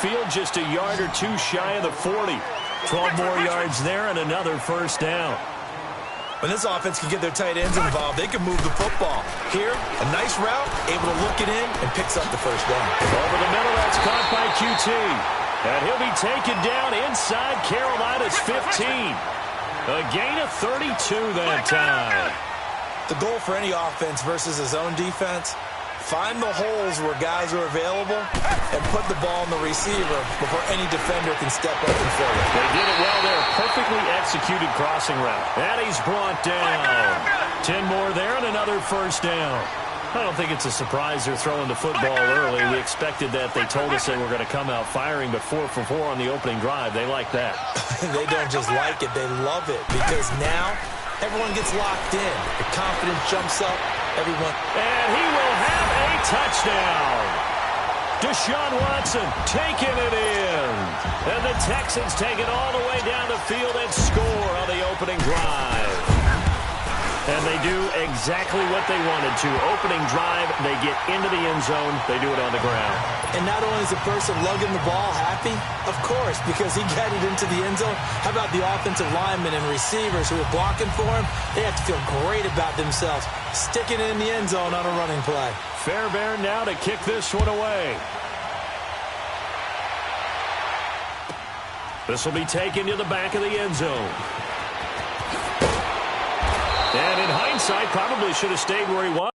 midfield, just a yard or two shy of the 40. 12 more yards there and another first down. When this offense can get their tight ends involved, they can move the football. Here, a nice route, able to look it in, and picks up the first down. Over the middle, that's caught by QT. And he'll be taken down inside Carolina's 15. A gain of 32 that time. The goal for any offense versus his own defense, find the holes where guys are available and put the ball in the receiver before any defender can step up and fill it. They did it well there. Perfectly executed crossing route. And he's brought down. 10 more there and another first down. I don't think it's a surprise they're throwing the football early. We expected that. They told us they were going to come out firing, but 4 for 4 on the opening drive. They like that. They don't just like it. They love it because now everyone gets locked in. The confidence jumps up. Everyone. And he will have a touchdown. Deshaun Watson taking it in. And the Texans take it all the way down the field and score on the opening drive. And they do exactly what they wanted to. Opening drive, they get into the end zone. They do it on the ground. And not only is the person lugging the ball happy, of course, because he got it into the end zone. How about the offensive linemen and receivers who are blocking for him? They have to feel great about themselves, sticking it in the end zone on a running play. Fairbairn now to kick this one away. This will be taken to the back of the end zone. And in hindsight, probably should have stayed where he was.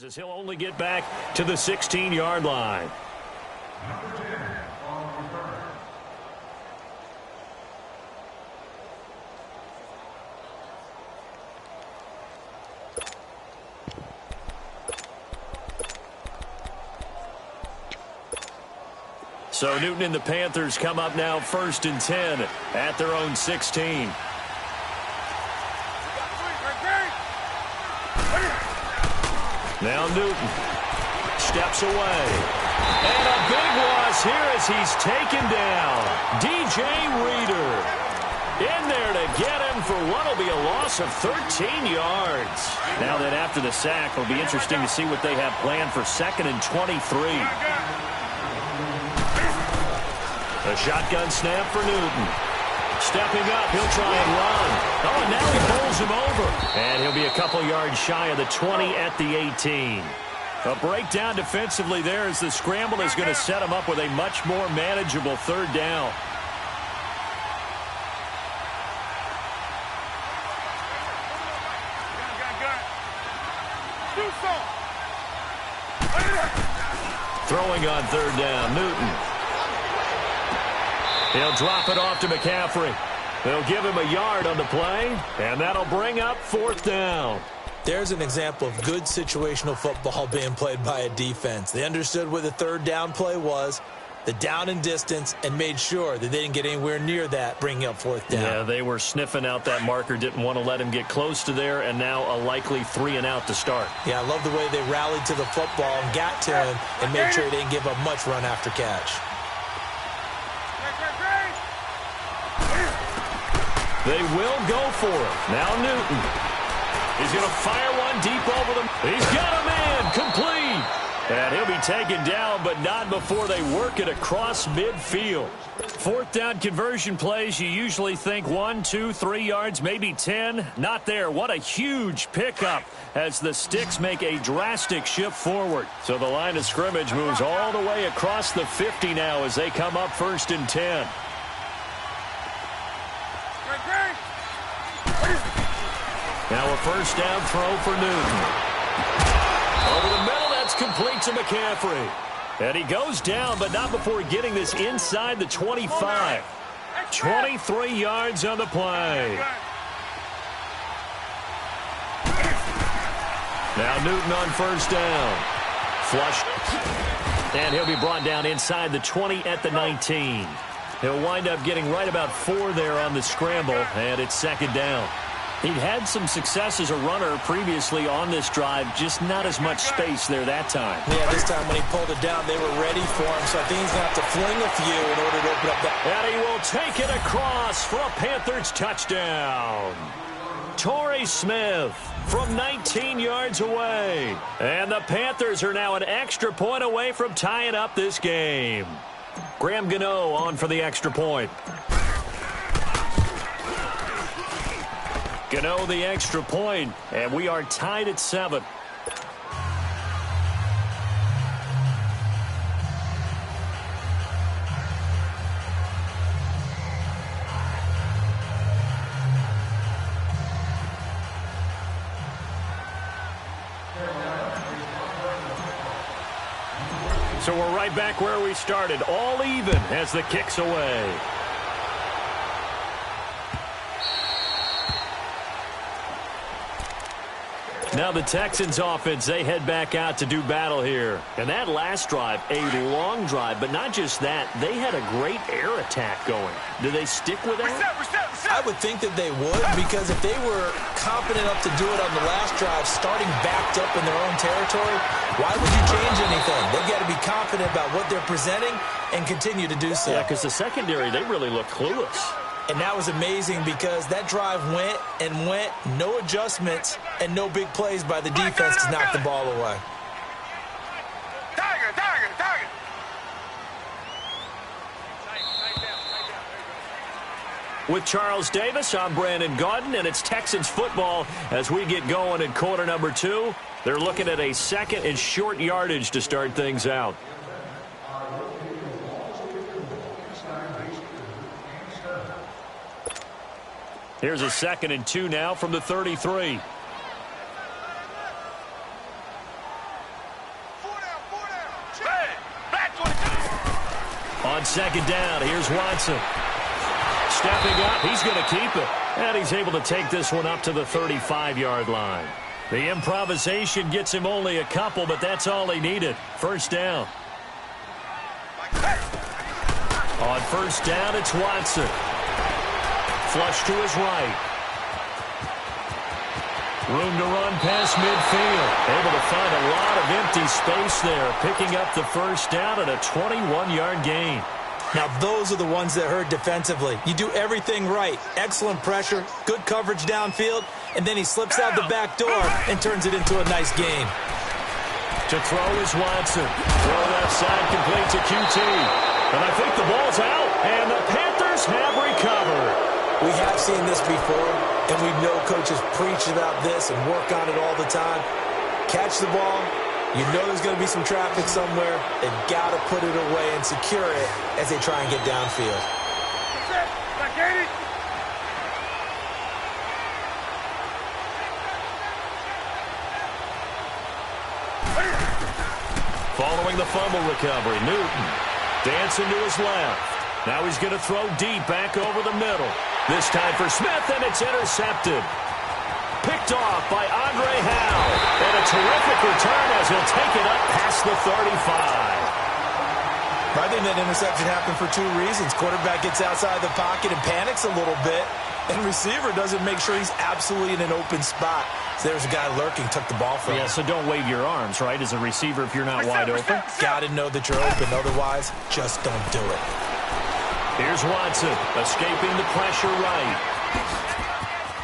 As he'll only get back to the 16-yard line. So Newton and the Panthers come up now 1st and 10 at their own 16. Now Newton steps away. And a big loss here as he's taken down. DJ Reader in there to get him for what will be a loss of 13 yards. Now that after the sack, it'll be interesting to see what they have planned for 2nd and 23. A shotgun snap for Newton. Stepping up, he'll try and run. Oh, and now he pulls him over. And he'll be a couple yards shy of the 20 at the 18. A breakdown defensively there as the scramble is going to set him up with a much more manageable 3rd down. Throwing on 3rd down, Newton. He'll drop it off to McCaffrey. They'll give him a yard on the play, and that'll bring up 4th down. There's an example of good situational football being played by a defense. They understood where the 3rd down play was, the down and distance and made sure that they didn't get anywhere near that, bringing up fourth down. Yeah, they were sniffing out that marker, didn't want to let him get close to there, and now a likely 3-and-out to start. Yeah, I love the way they rallied to the football and got to him and made sure he didn't give up much run after catch. They will go for it. Now Newton. He's going to fire one deep over them. He's got a man complete. And he'll be taken down, but not before they work it across midfield. Fourth down conversion plays, you usually think 1, 2, 3 yards, maybe 10. Not there. What a huge pickup as the Sticks make a drastic shift forward. So the line of scrimmage moves all the way across the 50 now as they come up 1st and 10. Now a first down throw for Newton. Over the middle, that's complete to McCaffrey. And he goes down, but not before getting this inside the 25. 23 yards on the play. Now Newton on first down. Flush. And he'll be brought down inside the 20 at the 19. He'll wind up getting right about 4 there on the scramble, and it's 2nd down. He'd had some success as a runner previously on this drive, just not as much space there that time. Yeah, this time when he pulled it down, they were ready for him, so I think he's going to have to fling a few in order to open up that. And he will take it across for a Panthers touchdown. Torrey Smith from 19 yards away. And the Panthers are now an extra point away from tying up this game. Graham Gano on for the extra point. Gano the extra point, and we are tied at 7. So we're right back where we started, all even as the kick's away. Now the Texans offense, they head back out to do battle here. And that last drive, a long drive, but not just that, they had a great air attack going. Do they stick with that? I would think that they would, because if they were confident enough to do it on the last drive, starting backed up in their own territory, why would you change anything? They've got to be confident about what they're presenting and continue to do so. Yeah, because the secondary, they really look clueless. And that was amazing because that drive went and went, no adjustments, and no big plays by the defense to knock the ball away. With Charles Davis, I'm Brandon Gaudin, and it's Texans football as we get going in quarter number 2. They're looking at a 2nd and short yardage to start things out. Here's a 2nd and 2 now from the 33. On 2nd down, here's Watson. Stepping up, he's going to keep it. And he's able to take this one up to the 35-yard line. The improvisation gets him only a couple, but that's all he needed. First down. On first down, it's Watson. Flush to his right. Room to run past midfield. Able to find a lot of empty space there. Picking up the first down and a 21-yard gain. Now, those are the ones that hurt defensively. You do everything right. Excellent pressure, good coverage downfield, and then he slips out the back door and turns it into a nice gain. To throw is Watson. Throw left side complete to QT. And I think the ball's out, and the Panthers have recovered. We have seen this before, and we know coaches preach about this and work on it all the time. Catch the ball. You know there's going to be some traffic somewhere. They've got to put it away and secure it as they try and get downfield. Following the fumble recovery, Newton dancing to his left. Now he's going to throw deep back over the middle. This time for Smith, and it's intercepted. Picked off by Andre Howe. And a terrific return as he'll take it up past the 35. I think that interception happened for two reasons. Quarterback gets outside the pocket and panics a little bit, and receiver doesn't make sure he's absolutely in an open spot. So there's a guy lurking, took the ball from him. Yeah, so don't wave your arms, right, as a receiver if you're not wide open. Got to know that you're open. Otherwise, just don't do it. Here's Watson, escaping the pressure right.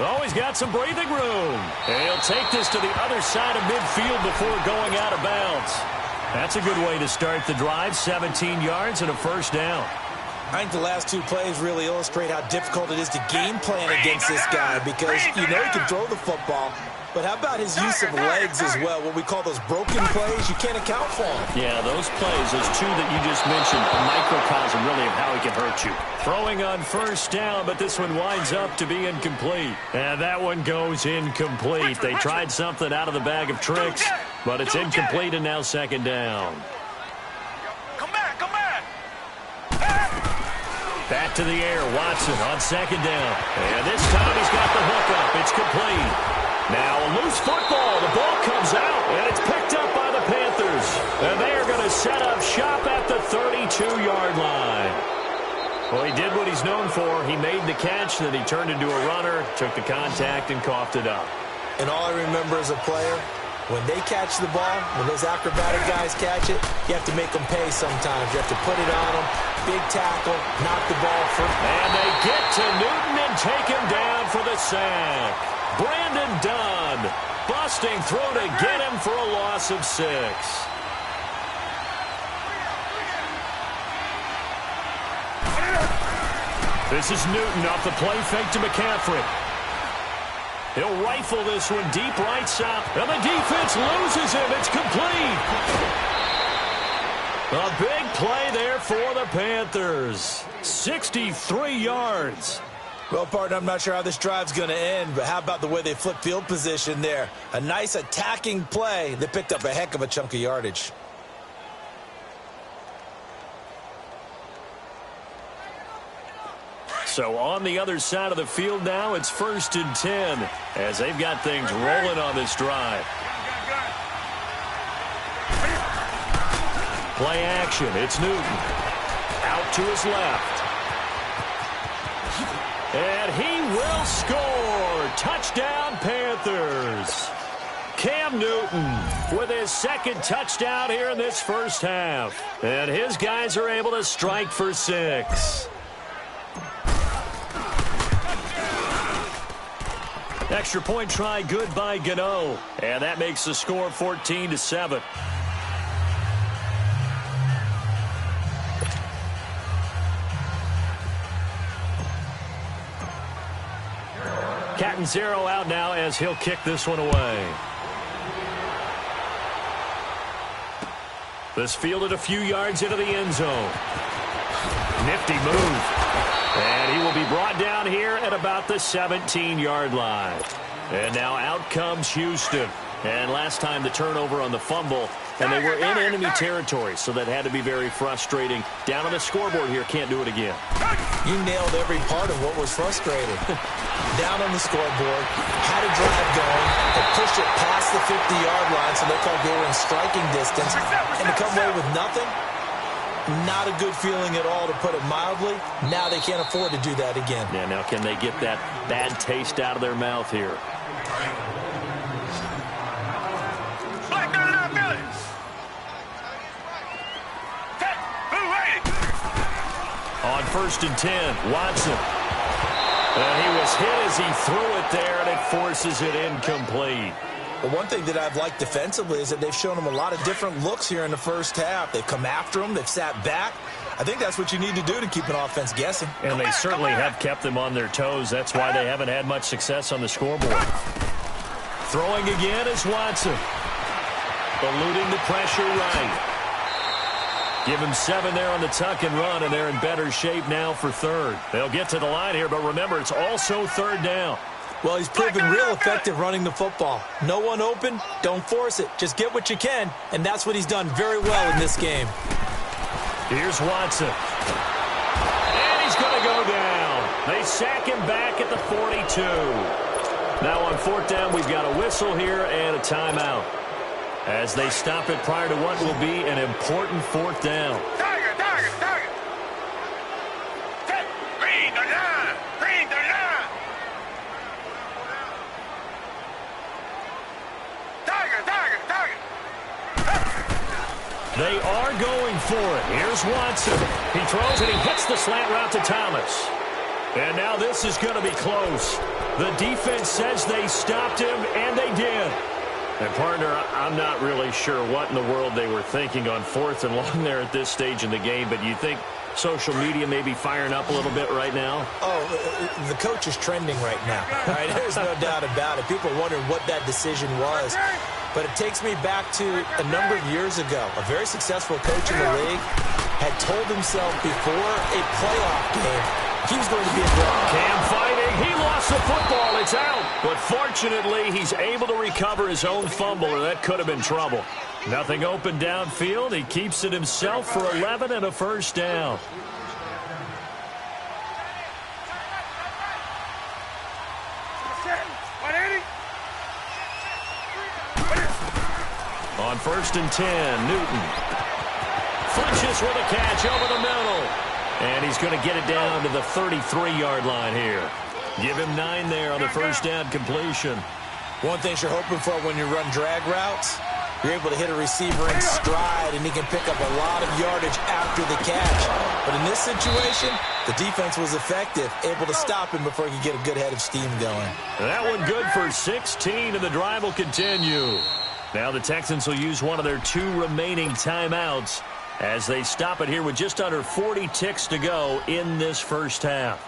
Oh, he's got some breathing room. And he'll take this to the other side of midfield before going out of bounds. That's a good way to start the drive, 17 yards and a first down. I think the last two plays really illustrate how difficult it is to game plan against this guy because you know he can throw the football, but how about his use of legs as well? What we call those broken plays, you can't account for them. Yeah, those plays, those two that you just mentioned, a microcosm really of how he can hurt you. Throwing on first down, but this one winds up to be incomplete. And that one goes incomplete. They tried something out of the bag of tricks, but it's incomplete and now second down. Back to the air, Watson on second down. And this time he's got the hook up. It's complete. Now a loose football. The ball comes out, and it's picked up by the Panthers. And they are going to set up shop at the 32-yard line. Well, he did what he's known for. He made the catch, then he turned into a runner, took the contact, and coughed it up. And all I remember as a player, when they catch the ball, when those acrobatic guys catch it, you have to make them pay sometimes. You have to put it on them. Big tackle, knock the ball free. And they get to Newton and take him down for the sack. Brandon Dunn busting through to get him for a loss of 6. This is Newton off the play fake to McCaffrey. He'll rifle this one deep right side. And the defense loses him. It's complete. A big play there for the Panthers. 63 yards. Well, partner, I'm not sure how this drive's going to end, but how about the way they flip field position there? A nice attacking play that picked up a heck of a chunk of yardage. So on the other side of the field now, it's 1st and 10 as they've got things rolling on this drive. Play action. It's Newton. Out to his left. And he will score. Touchdown, Panthers. Cam Newton with his second touchdown here in this first half. And his guys are able to strike for 6. Extra point try good by Gano. And that makes the score 14-7. Catanzaro out now as he'll kick this one away. This fielded a few yards into the end zone. Nifty move. And he will be brought down here at about the 17-yard line. And now out comes Houston. And last time the turnover on the fumble, and they were in enemy territory, so that had to be very frustrating. Down on the scoreboard here, can't do it again. You nailed every part of what was frustrating. Down on the scoreboard, had a drive going, they pushed it past the 50-yard line, so they thought they were in striking distance, and to come away with nothing, not a good feeling at all, to put it mildly. Now they can't afford to do that again. Yeah, now can they get that bad taste out of their mouth here? On 1st and 10, Watson. And he was hit as he threw it there, and it forces it incomplete. But one thing that I've liked defensively is that they've shown him a lot of different looks here in the first half. They've come after him. They've sat back. I think that's what you need to do to keep an offense guessing. And they certainly have kept them on their toes. That's why they haven't had much success on the scoreboard. Throwing again is Watson. Eluding the pressure right. Give him 7 there on the tuck and run, and they're in better shape now for 3rd. They'll get to the line here, but remember, it's also 3rd down. Well, he's proven real effective running the football. No one open, don't force it. Just get what you can, and that's what he's done very well in this game. Here's Watson. And he's going to go down. They sack him back at the 42. Now on 4th down, we've got a whistle here and a timeout, as they stop it prior to what will be an important 4th down. They are going for it. Here's Watson. He throws and he hits the slant route to Thomas. And now this is going to be close. The defense says they stopped him, and they did. And, partner, I'm not really sure what in the world they were thinking on 4th and long there at this stage in the game, but you think social media may be firing up a little bit right now? Oh, the coach is trending right now. All right? There's no doubt about it. People are wondering what that decision was. But it takes me back to a number of years ago. A very successful coach in the league had told himself before a playoff game he was going to be a draw. Cam fighting. He lost the football. It's out. But fortunately, he's able to recover his own fumble, or that could have been trouble. Nothing open downfield. He keeps it himself for 11 and a first down. On 1st and 10, Newton flinches with a catch over the middle. And he's going to get it down to the 33-yard line here. Give him 9 there on the first down completion. One thing you're hoping for when you run drag routes, you're able to hit a receiver in stride, and he can pick up a lot of yardage after the catch. But in this situation, the defense was effective, able to stop him before he could get a good head of steam going. That one good for 16, and the drive will continue. Now the Texans will use one of their 2 remaining timeouts as they stop it here with just under 40 ticks to go in this first half.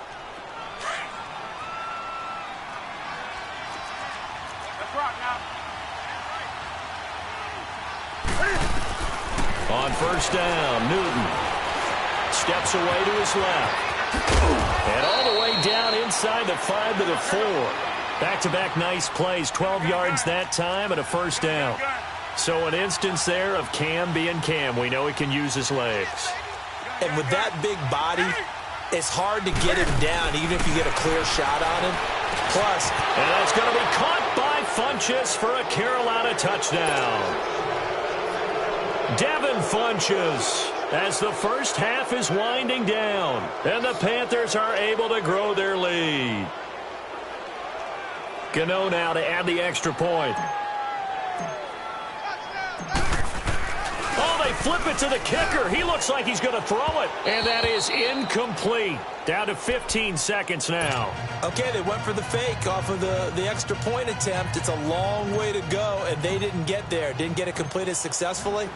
On first down, Newton steps away to his left. And all the way down inside the 5 to the 4. Back-to-back nice plays, 12 yards that time and a first down. So an instance there of Cam being Cam. We know he can use his legs. And with that big body, it's hard to get him down, even if you get a clear shot on him. Plus, and that's going to be caught by Funchess for a Carolina touchdown. Devin Funchess, as the first half is winding down, and the Panthers are able to grow their lead. Gano now to add the extra point. Oh, they flip it to the kicker. He looks like he's going to throw it. And that is incomplete. Down to 15 seconds now. Okay, they went for the fake off of the extra point attempt. It's a long way to go, and they didn't get there. Didn't get it completed successfully.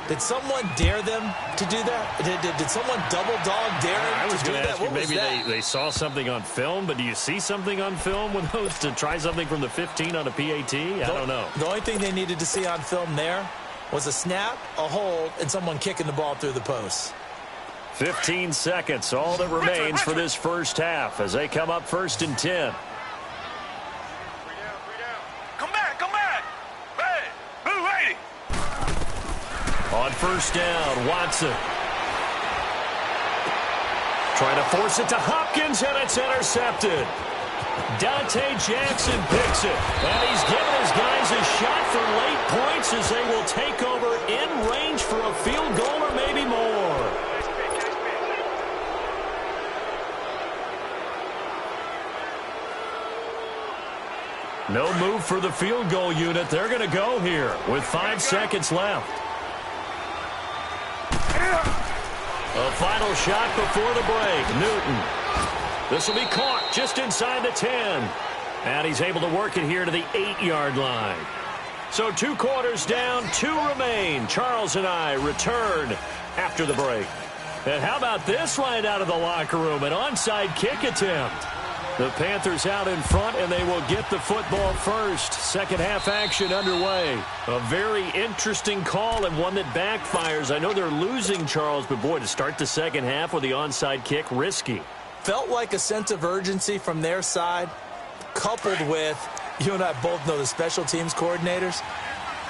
Did someone dare them to do that? Did someone double dog dare them I was to do going to that? ask you, maybe they saw something on film, but do you see something on film with those to try something from the 15 on a PAT? I don't know. The only thing they needed to see on film there was a snap, a hold, and someone kicking the ball through the post. 15 seconds, all that remains for this first half as they come up 1st and 10. Come back. Hey, move 80. On first down, Watson. Trying to force it to Hopkins, and it's intercepted. Dante Jackson picks it, and he's given his guys a shot for late points as they will take over in range for a field goal or maybe more. No move for the field goal unit. They're going to go here with 5 seconds left. A final shot before the break. Newton. This will be caught just inside the 10. And he's able to work it here to the 8-yard line. So 2 quarters down, 2 remain. Charles and I return after the break. And how about this right out of the locker room? An onside kick attempt. The Panthers out in front, and they will get the football first. Second half action underway. A very interesting call and one that backfires. I know they're losing, Charles, but boy, to start the second half with the onside kick, risky. Felt like a sense of urgency from their side, coupled with, you and I both know the special teams coordinators,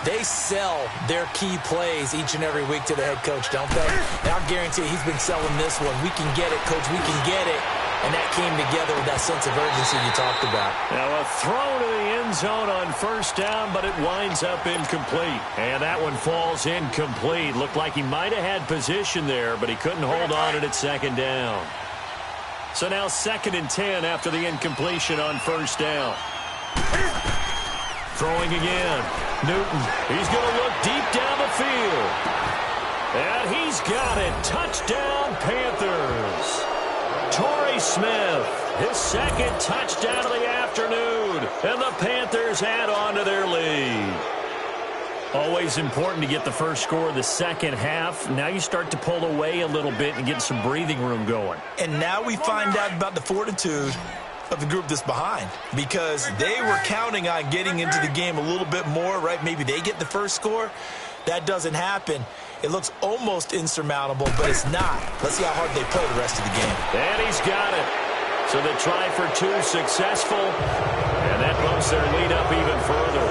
they sell their key plays each and every week to the head coach, don't they? And I guarantee he's been selling this one. We can get it, coach. We can get it. And that came together with that sense of urgency you talked about. Now a throw to the end zone on first down, but it winds up incomplete. And that one falls incomplete. Looked like he might have had position there, but he couldn't hold on at second down. So now 2nd and 10 after the incompletion on first down. Throwing again. Newton, he's going to look deep down the field. And he's got it. Touchdown, Panthers. Torrey Smith, his 2nd touchdown of the afternoon. And the Panthers add on to their lead. Always important to get the first score of the second half. Now you start to pull away a little bit and get some breathing room going. And now we find out about the fortitude of the group that's behind, because they were counting on getting into the game a little bit more, right? Maybe they get the first score. That doesn't happen. It looks almost insurmountable, but it's not. Let's see how hard they play the rest of the game. And he's got it. So the try for 2 successful, and that bumps their lead up even further.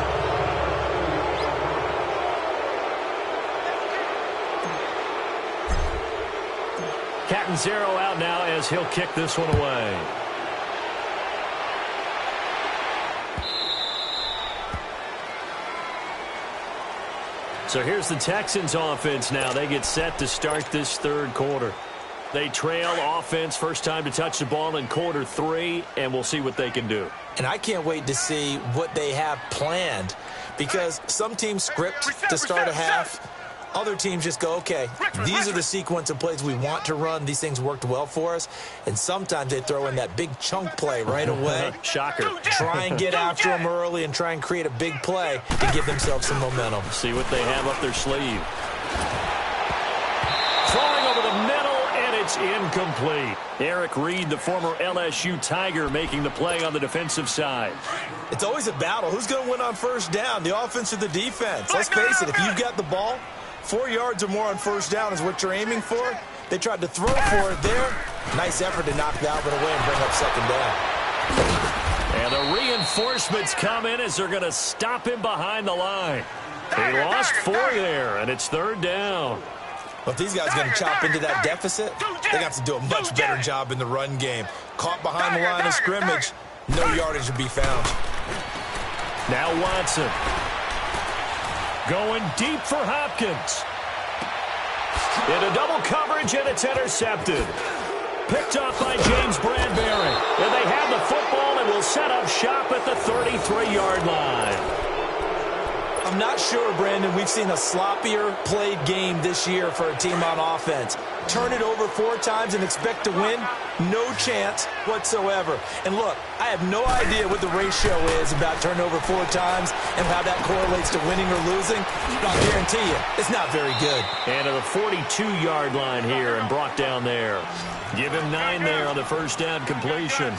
Catanzaro out now as he'll kick this one away. So here's the Texans offense now. They get set to start this third quarter. They trail offense, first time to touch the ball in quarter 3, and we'll see what they can do. And I can't wait to see what they have planned, because some teams script to start a half. Other teams just go, okay, these are the sequence of plays we want to run. These things worked well for us. And sometimes they throw in that big chunk play right away. Shocker. Try and get after them early and try and create a big play to give themselves some momentum. See what they have up their sleeve. Throwing over the middle, and it's incomplete. Eric Reed, the former LSU Tiger, making the play on the defensive side. It's always a battle. Who's going to win on first down, the offense or the defense? Let's face it, if you've got the ball, 4 yards or more on first down is what you're aiming for. They tried to throw for it there. Nice effort to knock Dalvin away and bring up second down. And the reinforcements come in as they're going to stop him behind the line. He lost 4 there, and it's third down. Well, if these guys are going to chop into that deficit, they got to do a much better job in the run game. Caught behind the line of scrimmage, no yardage to be found. Now Watson. Going deep for Hopkins. Into double coverage, and it's intercepted. Picked off by James Bradbury. And they have the football and will set up shop at the 33-yard line. I'm not sure, Brandon, we've seen a sloppier played game this year for a team on offense. Turn it over 4 times and expect to win? No chance whatsoever. And look, I have no idea what the ratio is about turnover 4 times and how that correlates to winning or losing. But I'll guarantee you, it's not very good. And to the 42-yard line here and brought down there. Give him 9 there on the first down completion.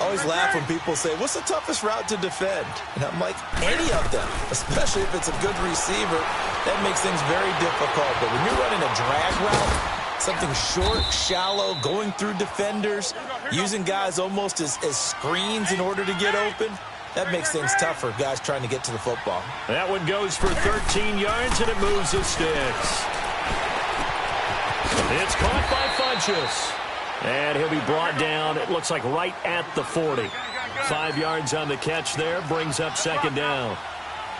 I always laugh when people say, what's the toughest route to defend? And I'm like, any of them, especially if it's a good receiver. That makes things very difficult. But when you're running a drag route, something short, shallow, going through defenders, using guys almost as screens in order to get open, that makes things tough for guys trying to get to the football. That one goes for 13 yards, and it moves the sticks. It's caught by Funchess. And he'll be brought down, it looks like right at the 40. 5 yards on the catch there, brings up second down.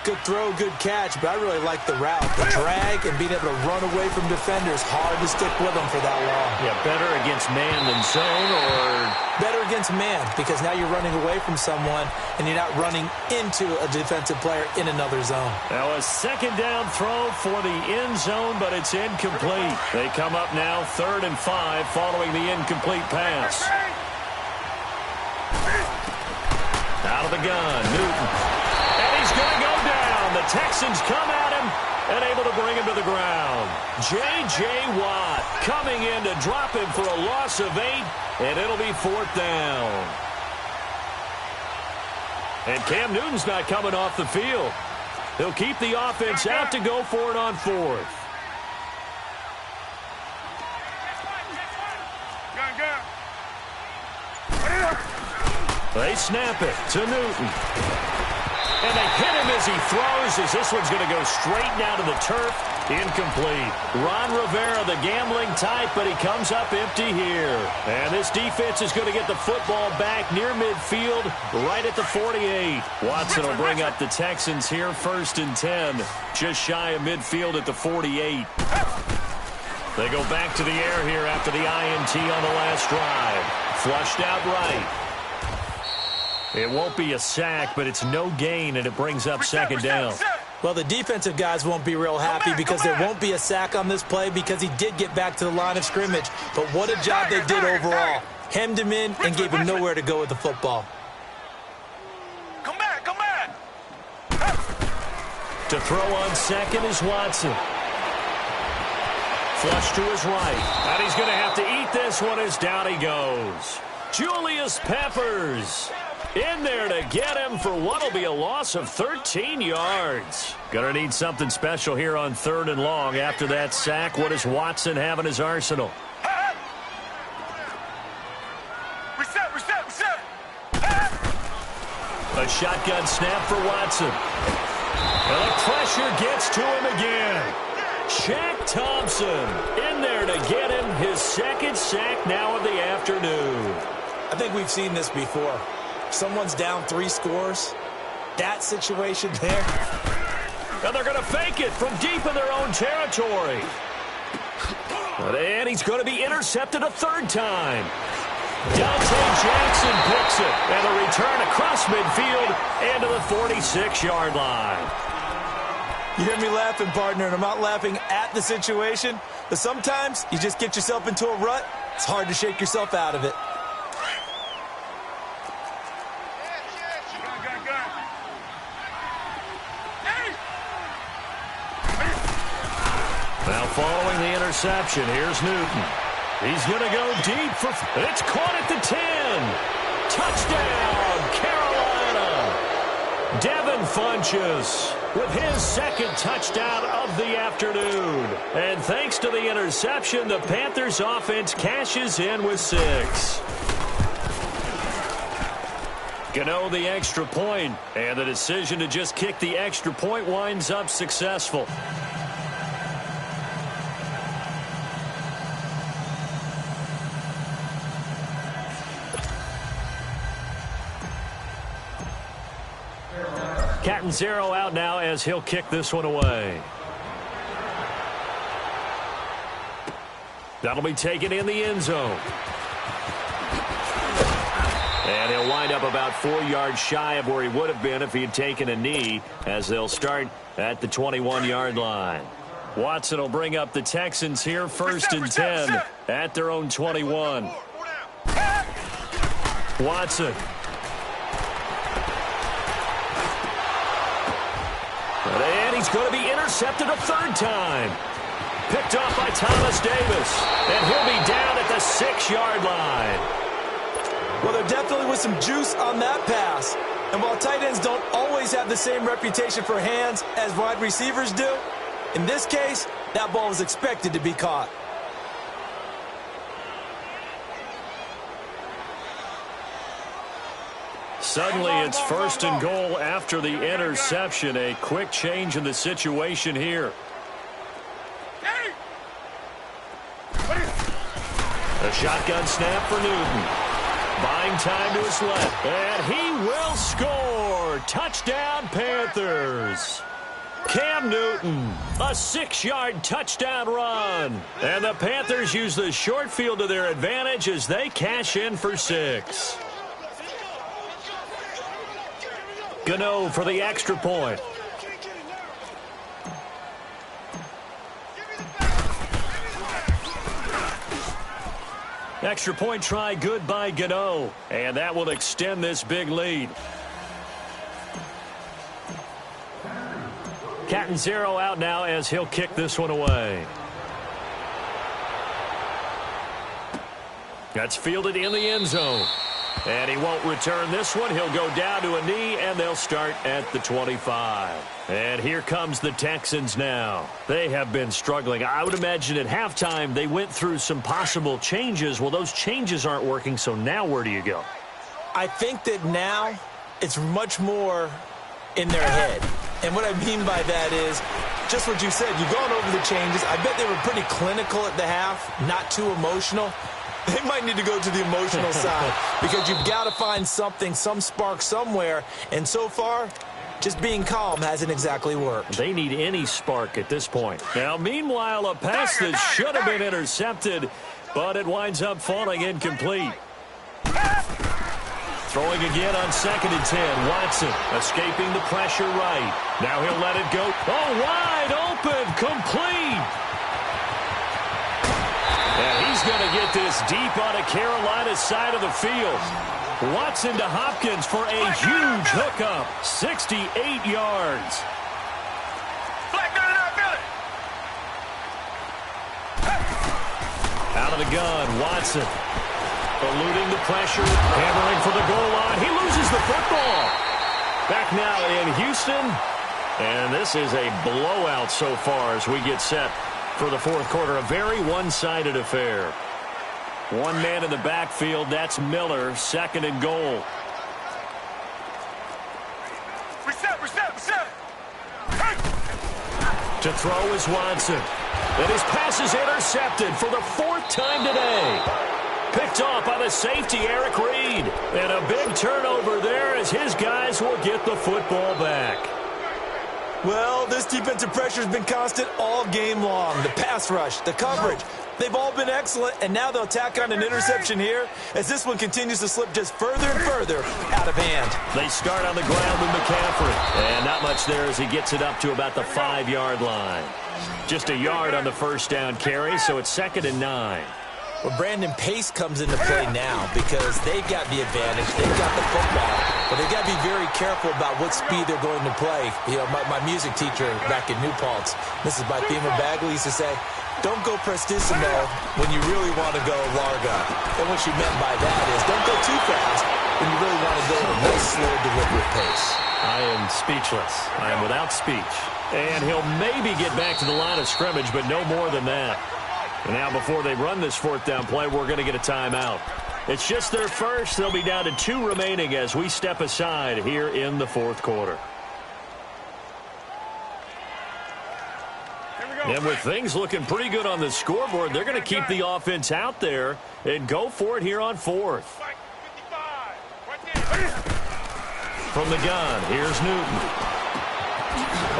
Good throw, good catch, but I really like the route. The drag and being able to run away from defenders, hard to stick with them for that long. Yeah, better against man than zone, or? Better against man, because now you're running away from someone and you're not running into a defensive player in another zone. Now a second down throw for the end zone, but it's incomplete. They come up now 3rd and 5 following the incomplete pass. Out of the gun, Newton. And he's going to go down. The Texans come at him and able to bring him to the ground. J.J. Watt coming in to drop him for a loss of 8, and it'll be 4th down. And Cam Newton's not coming off the field. He'll keep the offense out to go for it on 4th. They snap it to Newton. And they hit him as he throws, as this one's going to go straight down to the turf. Incomplete. Ron Rivera, the gambling type, but he comes up empty here. And this defense is going to get the football back near midfield, right at the 48. Watson will bring up the Texans here, 1st and 10. Just shy of midfield at the 48. They go back to the air here after the INT on the last drive. Flushed out right. It won't be a sack, but it's no gain, and it brings up 2nd down. Well, the defensive guys won't be real happy because there won't be a sack on this play because he did get back to the line of scrimmage. But what a job they did overall. Hemmed him in and gave him nowhere to go with the football. Come back, come back. To throw on 2nd is Watson. Flush to his right. And he's going to have to eat this one as down he goes. Julius Peppers in there to get him for what will be a loss of 13 yards. Going to need something special here on 3rd and long. After that sack, what does Watson have in his arsenal? Reset, reset, reset. A shotgun snap for Watson. And the pressure gets to him again. Shaq Thompson in there to get him his 2nd sack now of the afternoon. I think we've seen this before. Someone's down 3 scores. That situation there. And they're going to fake it from deep in their own territory. And he's going to be intercepted a 3rd time. Dante Jackson picks it. And a return across midfield and to the 46-yard line. You hear me laughing, partner, and I'm not laughing at the situation. But sometimes you just get yourself into a rut. It's hard to shake yourself out of it. Now following the interception, here's Newton. He's going to go deep for... It's caught at the 10. Touchdown, Carolina. Devin Funchess with his 2nd touchdown of the afternoon. And thanks to the interception, the Panthers offense cashes in with 6. Gano the extra point, and the decision to just kick the extra point winds up successful. Catanzaro out now as he'll kick this one away. That'll be taken in the end zone. And he'll wind up about 4 yards shy of where he would have been if he had taken a knee, as they'll start at the 21-yard line. Watson will bring up the Texans here, 1st and 10 at their own 21. Watson. And he's going to be intercepted a 3rd time. Picked off by Thomas Davis. And he'll be down at the 6-yard line. Well, there definitely was some juice on that pass. And while tight ends don't always have the same reputation for hands as wide receivers do, in this case, that ball was expected to be caught. Suddenly, it's 1st and goal after the interception. A quick change in the situation here. A shotgun snap for Newton. Buying time to his left. And he will score. Touchdown, Panthers. Cam Newton, a 6-yard touchdown run. And the Panthers use the short field to their advantage as they cash in for 6. Gano for the extra point. Extra point try good by Gano. And that will extend this big lead. Catanzaro out now as he'll kick this one away. That's fielded in the end zone. And he won't return this one. He'll go down to a knee, and they'll start at the 25. And here comes the Texans now. They have been struggling. I would imagine at halftime they went through some possible changes. Well, those changes aren't working, so now where do you go? I think that now it's much more in their head. And what I mean by that is just what you said. You've gone over the changes. I bet they were pretty clinical at the half, not too emotional. They might need to go to the emotional side because you've got to find something, some spark somewhere. And so far, just being calm hasn't exactly worked. They need any spark at this point. Now, meanwhile, a pass that should have been intercepted, but it winds up falling incomplete. Throwing again on 2nd and 10. Watson escaping the pressure right. Now he'll let it go. Oh, wide open, complete. And he's going to get this deep on a Carolina side of the field. Watson to Hopkins for a huge hookup. 68 yards. Out of the gun, Watson. Eluding the pressure, hammering for the goal line. He loses the football. Back now in Houston. And this is a blowout so far as we get set for the fourth quarter. A very one-sided affair. One man in the backfield. That's Miller. 2nd and goal. Reset. To throw is Watson. And his pass is intercepted for the 4th time today. Picked off by the safety, Eric Reed. And a big turnover there as his guys will get the football back. Well, this defensive pressure has been constant all game long. The pass rush, the coverage, they've all been excellent, and now they'll tack on an interception here as this one continues to slip just further and further out of hand. They start on the ground with McCaffrey, and not much there as he gets it up to about the 5-yard line. Just a yard on the first down carry, so it's 2nd and 9. Well, Brandon, pace comes into play now because they've got the advantage. They've got the football, but they've got to be very careful about what speed they're going to play. You know, my music teacher back in New Paltz, Mrs. Bythema Bagley, used to say, don't go prestissimo when you really want to go larga. And what she meant by that is don't go too fast when you really want to go at a nice, slow, deliberate pace. I am speechless. I am without speech. And he'll maybe get back to the line of scrimmage, but no more than that. And now before they run this 4th down play, we're going to get a timeout. It's just their first. They'll be down to 2 remaining as we step aside here in the 4th quarter. And with things looking pretty good on the scoreboard, they're going to keep the offense out there and go for it here on 4th. From the gun, here's Newton.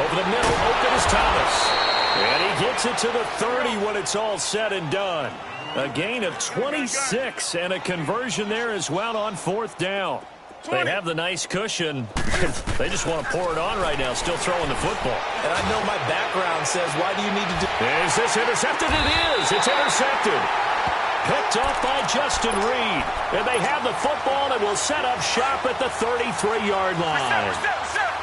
Over the middle, open is Thomas. And he gets it to the 30 when it's all said and done. A gain of 26 and a conversion there as well on 4th down. They have the nice cushion. They just want to pour it on right now, still throwing the football. And I know my background says, why do you need to do... Is this intercepted? It is. It's intercepted. Picked off by Justin Reed. And they have the football and will set up shop at the 33-yard line.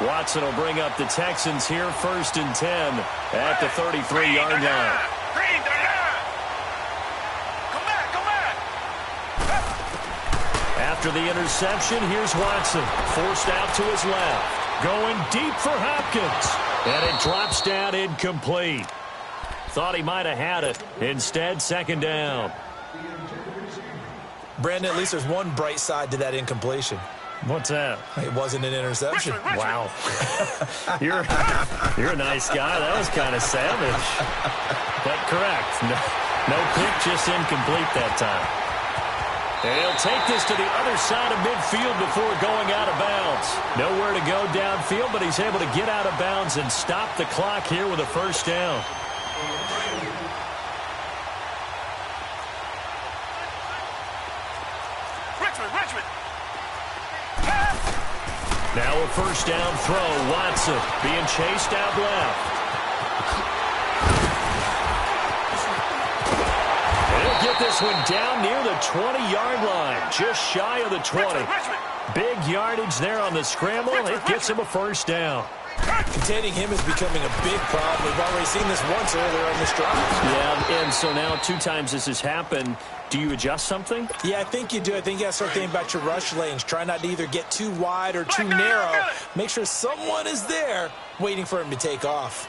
Watson will bring up the Texans here 1st and 10 at the 33-yard line. After the interception, here's Watson. Forced out to his left. Going deep for Hopkins. And it drops down incomplete. Thought he might have had it. Instead, 2nd down. Brandon, at least there's one bright side to that incompletion. What's that? It wasn't an interception. Wow. You're a nice guy. That was kind of savage. But correct. No pick, just incomplete that time. And he'll take this to the other side of midfield before going out of bounds. Nowhere to go downfield, but he's able to get out of bounds and stop the clock here with a 1st down. Richmond. Now a 1st down throw. Watson being chased out left. He'll get this one down near the 20-yard line, just shy of the 20. Big yardage there on the scramble. It gets him a 1st down. Containing him is becoming a big problem. We've already seen this once earlier on this drive. Yeah, and so now 2 times this has happened. Do you adjust something? Yeah, I think you do. I think you got to start thinking about your rush lanes. Try not to either get too wide or too narrow. Make sure someone is there waiting for him to take off.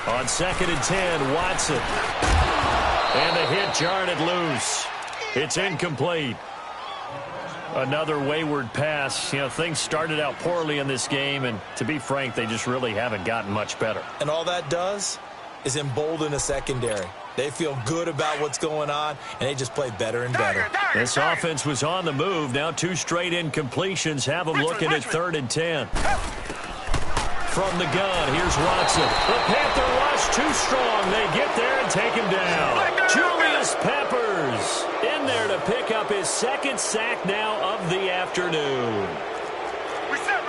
On 2nd and 10, Watson. And the hit jarred it loose. It's incomplete. Another wayward pass. You know, things started out poorly in this game, and to be frank, they just really haven't gotten much better. And all that does is embolden a secondary. They feel good about what's going on, and they just play better and better. This offense was on the move. Now 2 straight incompletions have them looking at 3rd and 10. From the gun, here's Watson. The Panther rush too strong. They get there and take him down. Julius Peppers in there to pick up his 2nd sack now of the afternoon. Reset.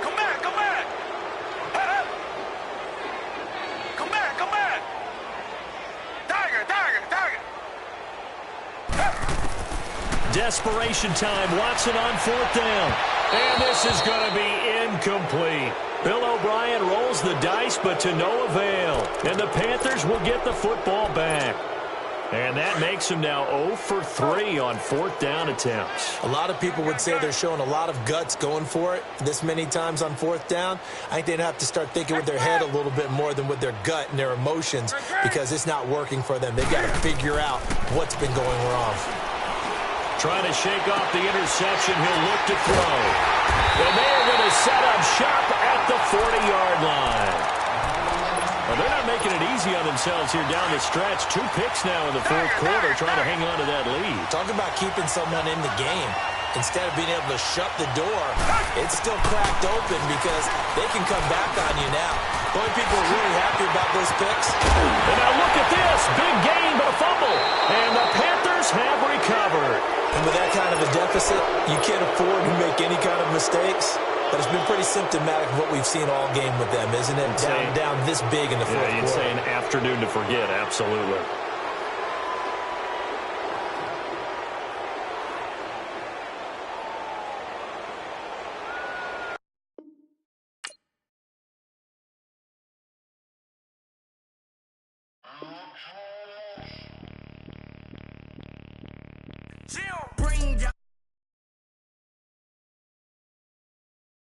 Come back. Come back. Tiger. Desperation time. Watson on 4th down. And this is going to be incomplete. Bill O'Brien rolls the dice, but to no avail. And the Panthers will get the football back. And that makes them now 0 for 3 on 4th down attempts. A lot of people would say they're showing a lot of guts going for it this many times on 4th down. I think they'd have to start thinking with their head a little bit more than with their gut and their emotions, because it's not working for them. They've got to figure out what's been going wrong. Trying to shake off the interception. He'll look to throw. And they are going to set up shop at the 40-yard line. Well, they're not making it easy on themselves here down the stretch. 2 picks now in the 4th quarter, trying to hang on to that lead. Talk about keeping someone in the game. Instead of being able to shut the door, it's still cracked open because they can come back on you now. Boy, people are really happy about those picks. And now look at this. Big gain, but a fumble. And the Panthers have recovered. And with that kind of a deficit, you can't afford to make any kind of mistakes. But it's been pretty symptomatic of what we've seen all game with them, isn't it? Down this big in the 4th quarter. Yeah, you'd say an afternoon to forget, absolutely.